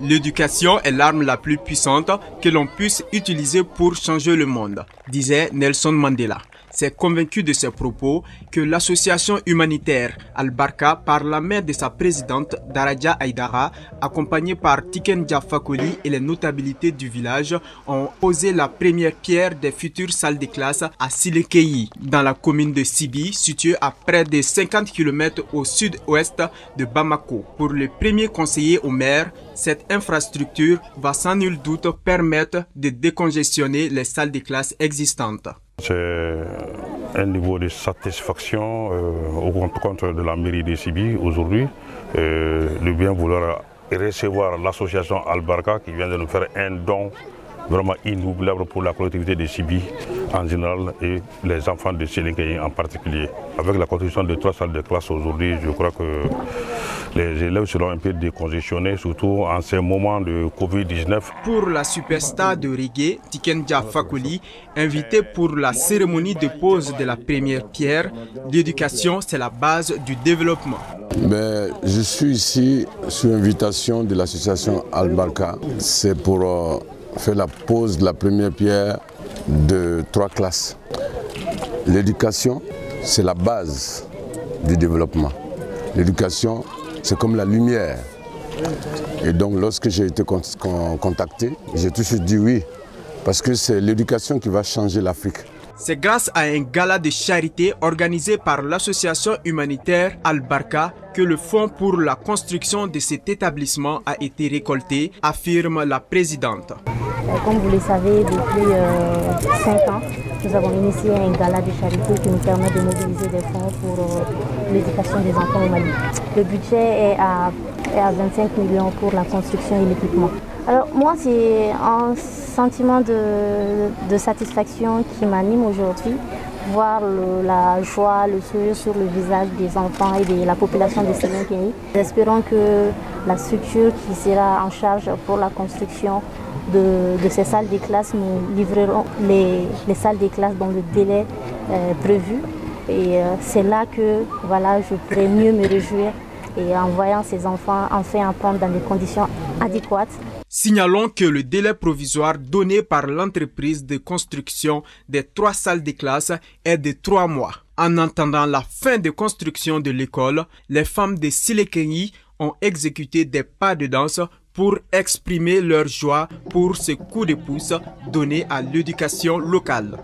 L'éducation est l'arme la plus puissante que l'on puisse utiliser pour changer le monde, disait Nelson Mandela. C'est convaincu de ces propos que l'association humanitaire Al-Barka, par la main de sa présidente Daraja Aïdara, accompagnée par Tiken Jah Fakoly et les notabilités du village, ont posé la première pierre des futures salles de classe à Silekeyi, dans la commune de Sibi, située à près de 50 km au sud-ouest de Bamako. Pour le premier conseiller au maire, cette infrastructure va sans nul doute permettre de décongestionner les salles de classe existantes. C'est un niveau de satisfaction au compte de la mairie de Sibi aujourd'hui. De bien vouloir recevoir l'association Al-Barka qui vient de nous faire un don vraiment inoubliable pour la collectivité de Sibi en général et les enfants de Silekeyi en particulier. Avec la construction de 3 salles de classe aujourd'hui, je crois que les élèves seront un peu décongestionnés, surtout en ces moments de Covid-19. Pour la superstar de reggae, Tiken Jah Fakoly, invité pour la cérémonie de pose de la première pierre, l'éducation c'est la base du développement. Je suis ici sur invitation de l'association Al-Barka. C'est pour faire la pose de la première pierre de 3 classes. L'éducation, c'est la base du développement. L'éducation, c'est comme la lumière. Et donc, lorsque j'ai été contacté, j'ai tout de suite dit oui, parce que c'est l'éducation qui va changer l'Afrique. C'est grâce à un gala de charité organisé par l'association humanitaire Al-Barka que le fonds pour la construction de cet établissement a été récolté, affirme la présidente. Comme vous le savez, depuis 5 ans, nous avons initié un gala de charité qui nous permet de mobiliser des fonds pour l'éducation des enfants au Mali. Le budget est à 25 millions pour la construction et l'équipement. Alors moi, c'est un sentiment de satisfaction qui m'anime aujourd'hui, voir la joie, le sourire sur le visage des enfants et de la population de Silekeyi. Espérons que la structure qui sera en charge pour la construction de ces salles de classe nous livreront les salles de classe dans le délai prévu. Et c'est là que je pourrai mieux me réjouir et en voyant ces enfants enfin apprendre dans des conditions adéquates. Signalons que le délai provisoire donné par l'entreprise de construction des 3 salles de classe est de 3 mois. En attendant la fin de construction de l'école, les femmes de Silekeyi ont exécuté des pas de danse pour exprimer leur joie pour ce coup de pouce donné à l'éducation locale.